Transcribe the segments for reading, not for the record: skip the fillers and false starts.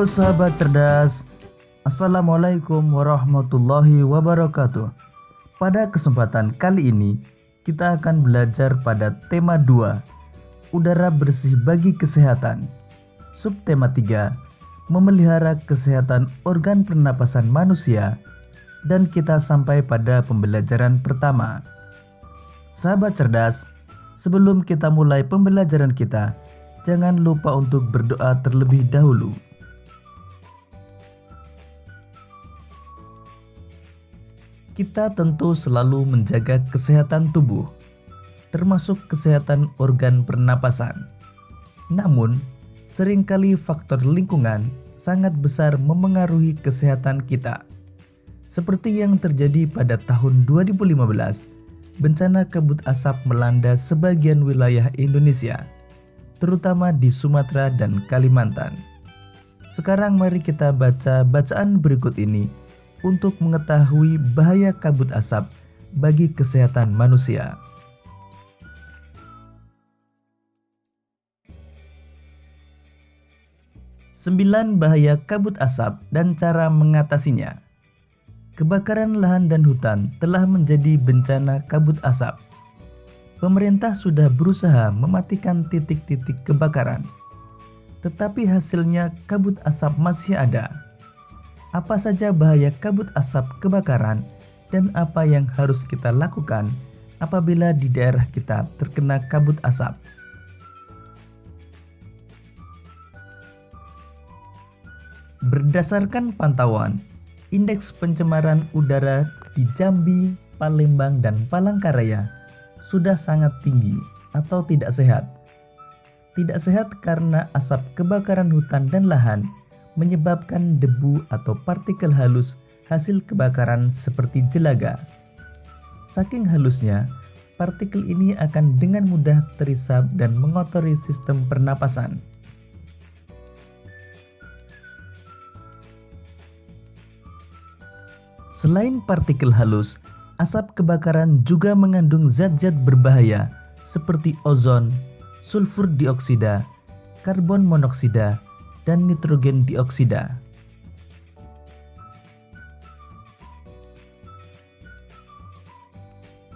Halo sahabat cerdas, Assalamualaikum warahmatullahi wabarakatuh. Pada kesempatan kali ini, kita akan belajar pada tema 2, udara bersih bagi kesehatan. Subtema 3, memelihara kesehatan organ pernapasan manusia. Dan kita sampai pada pembelajaran pertama. Sahabat cerdas, sebelum kita mulai pembelajaran kita, jangan lupa untuk berdoa terlebih dahulu. Kita tentu selalu menjaga kesehatan tubuh, termasuk kesehatan organ pernapasan. Namun, seringkali faktor lingkungan sangat besar memengaruhi kesehatan kita. Seperti yang terjadi pada tahun 2015, bencana kabut asap melanda sebagian wilayah Indonesia, terutama di Sumatera dan Kalimantan. Sekarang mari kita baca bacaan berikut ini untuk mengetahui bahaya kabut asap bagi kesehatan manusia. Sembilan bahaya kabut asap dan cara mengatasinya. Kebakaran lahan dan hutan telah menjadi bencana kabut asap. Pemerintah sudah berusaha mematikan titik-titik kebakaran, tetapi hasilnya kabut asap masih ada. Apa saja bahaya kabut asap kebakaran dan apa yang harus kita lakukan apabila di daerah kita terkena kabut asap? Berdasarkan pantauan, indeks pencemaran udara di Jambi, Palembang, dan Palangkaraya sudah sangat tinggi atau tidak sehat. Tidak sehat karena asap kebakaran hutan dan lahan menyebabkan debu atau partikel halus hasil kebakaran seperti jelaga. Saking halusnya, partikel ini akan dengan mudah terisap dan mengotori sistem pernapasan. Selain partikel halus, asap kebakaran juga mengandung zat-zat berbahaya seperti ozon, sulfur dioksida, karbon monoksida, dan nitrogen dioksida.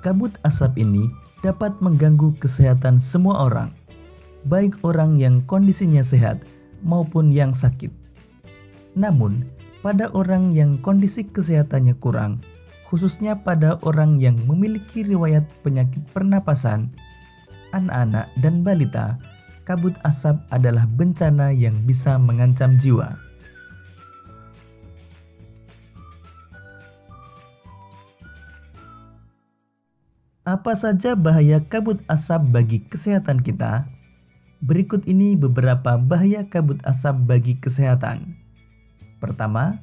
Kabut asap ini dapat mengganggu kesehatan semua orang, baik orang yang kondisinya sehat maupun yang sakit. Namun, pada orang yang kondisi kesehatannya kurang, khususnya pada orang yang memiliki riwayat penyakit pernapasan, anak-anak dan balita, kabut asap adalah bencana yang bisa mengancam jiwa. Apa saja bahaya kabut asap bagi kesehatan kita? Berikut ini beberapa bahaya kabut asap bagi kesehatan. Pertama,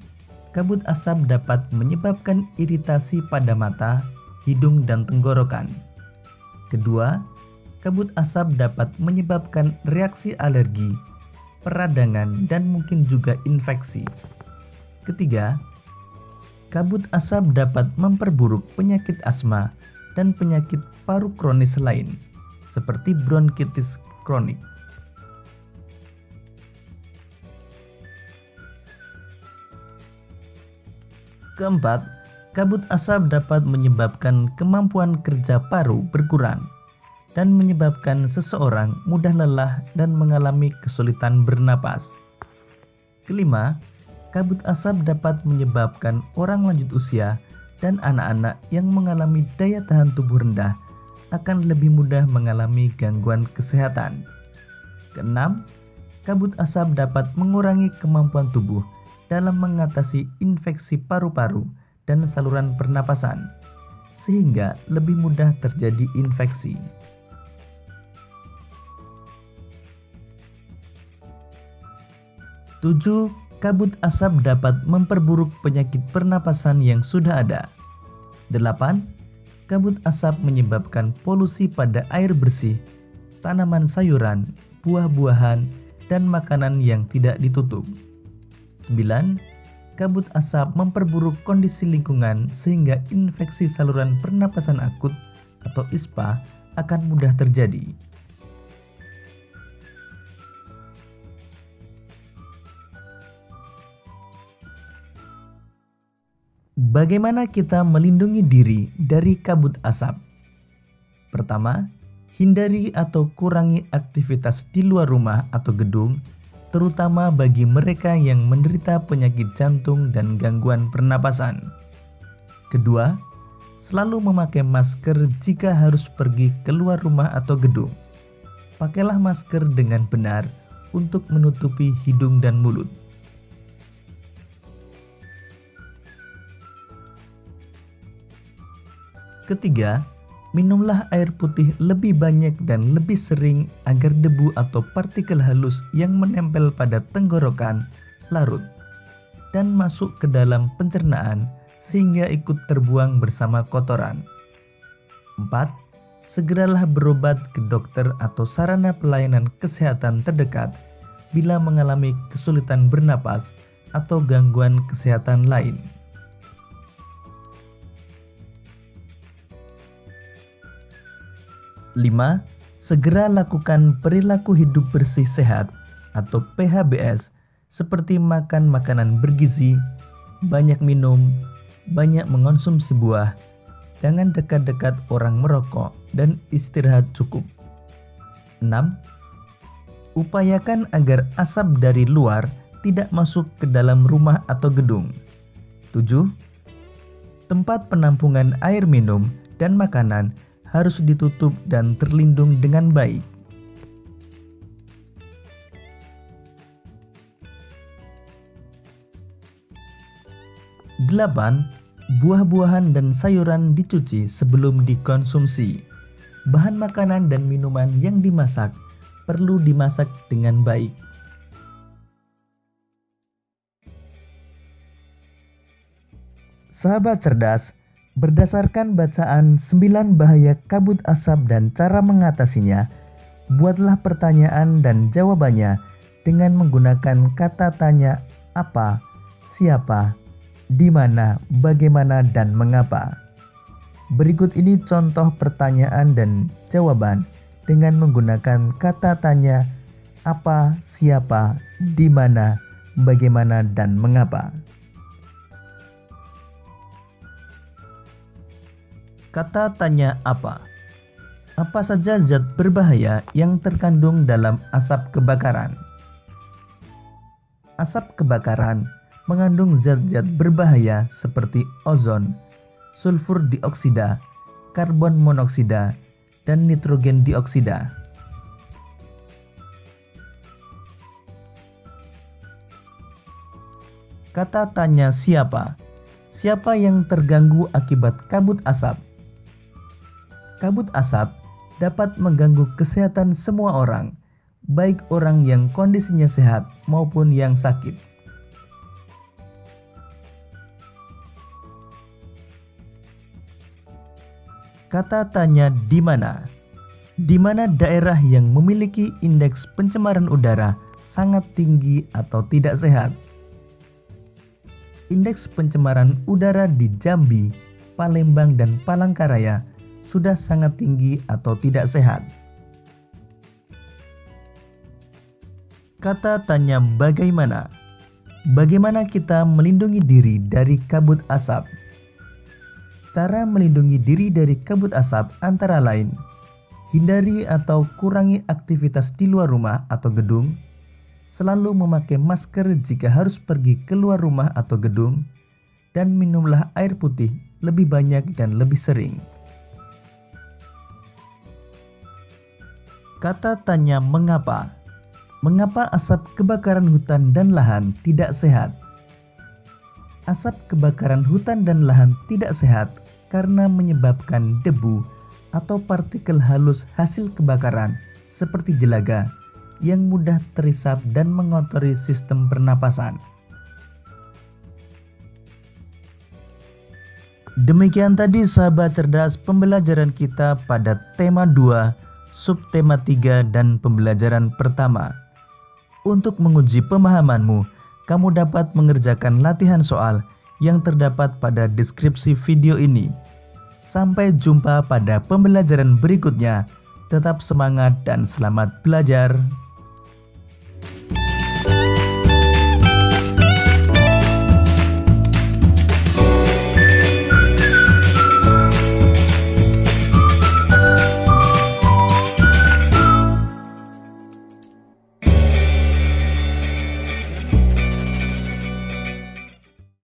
kabut asap dapat menyebabkan iritasi pada mata, hidung, dan tenggorokan. Kedua, kabut asap dapat menyebabkan reaksi alergi, peradangan, dan mungkin juga infeksi. Ketiga, kabut asap dapat memperburuk penyakit asma dan penyakit paru kronis lain, seperti bronkitis kronik. Keempat, kabut asap dapat menyebabkan kemampuan kerja paru berkurang dan menyebabkan seseorang mudah lelah dan mengalami kesulitan bernapas. Kelima, kabut asap dapat menyebabkan orang lanjut usia dan anak-anak yang mengalami daya tahan tubuh rendah akan lebih mudah mengalami gangguan kesehatan. Keenam, kabut asap dapat mengurangi kemampuan tubuh dalam mengatasi infeksi paru-paru dan saluran pernapasan, sehingga lebih mudah terjadi infeksi. 7. Kabut asap dapat memperburuk penyakit pernapasan yang sudah ada. 8. Kabut asap menyebabkan polusi pada air bersih, tanaman sayuran, buah-buahan, dan makanan yang tidak ditutup. 9. Kabut asap memperburuk kondisi lingkungan sehingga infeksi saluran pernapasan akut atau ISPA akan mudah terjadi. Bagaimana kita melindungi diri dari kabut asap? Pertama, hindari atau kurangi aktivitas di luar rumah atau gedung, terutama bagi mereka yang menderita penyakit jantung dan gangguan pernapasan. Kedua, selalu memakai masker jika harus pergi keluar rumah atau gedung. Pakailah masker dengan benar untuk menutupi hidung dan mulut. Ketiga, minumlah air putih lebih banyak dan lebih sering agar debu atau partikel halus yang menempel pada tenggorokan larut dan masuk ke dalam pencernaan sehingga ikut terbuang bersama kotoran. 4. Segeralah berobat ke dokter atau sarana pelayanan kesehatan terdekat bila mengalami kesulitan bernapas atau gangguan kesehatan lain. 5. Segera lakukan perilaku hidup bersih sehat atau PHBS seperti makan makanan bergizi, banyak minum, banyak mengonsumsi buah, jangan dekat-dekat orang merokok, dan istirahat cukup. 6. Upayakan agar asap dari luar tidak masuk ke dalam rumah atau gedung. 7. Tempat penampungan air minum dan makanan harus ditutup dan terlindung dengan baik. 8. Buah-buahan dan sayuran dicuci sebelum dikonsumsi. Bahan makanan dan minuman yang dimasak perlu dimasak dengan baik. Sahabat cerdas, berdasarkan bacaan 9 bahaya kabut asap dan cara mengatasinya, buatlah pertanyaan dan jawabannya dengan menggunakan kata tanya apa, siapa, di mana, bagaimana, dan mengapa. Berikut ini contoh pertanyaan dan jawaban dengan menggunakan kata tanya apa, siapa, di mana, bagaimana, dan mengapa. Kata tanya apa? Apa saja zat berbahaya yang terkandung dalam asap kebakaran? Asap kebakaran mengandung zat-zat berbahaya seperti ozon, sulfur dioksida, karbon monoksida, dan nitrogen dioksida. Kata tanya siapa? Siapa yang terganggu akibat kabut asap? Kabut asap dapat mengganggu kesehatan semua orang, baik orang yang kondisinya sehat maupun yang sakit. Kata tanya di mana? Di mana daerah yang memiliki indeks pencemaran udara sangat tinggi atau tidak sehat? Indeks pencemaran udara di Jambi, Palembang, dan Palangkaraya sudah sangat tinggi atau tidak sehat. Kata tanya bagaimana? Bagaimana kita melindungi diri dari kabut asap? Cara melindungi diri dari kabut asap antara lain: hindari atau kurangi aktivitas di luar rumah atau gedung, selalu memakai masker jika harus pergi keluar rumah atau gedung, dan minumlah air putih lebih banyak dan lebih sering. Kata tanya mengapa? Mengapa asap kebakaran hutan dan lahan tidak sehat? Asap kebakaran hutan dan lahan tidak sehat karena menyebabkan debu atau partikel halus hasil kebakaran seperti jelaga yang mudah terisap dan mengotori sistem pernapasan. Demikian tadi sahabat cerdas pembelajaran kita pada tema 2, subtema 3, dan pembelajaran pertama. Untuk menguji pemahamanmu, kamu dapat mengerjakan latihan soal yang terdapat pada deskripsi video ini. Sampai jumpa pada pembelajaran berikutnya. Tetap semangat dan selamat belajar.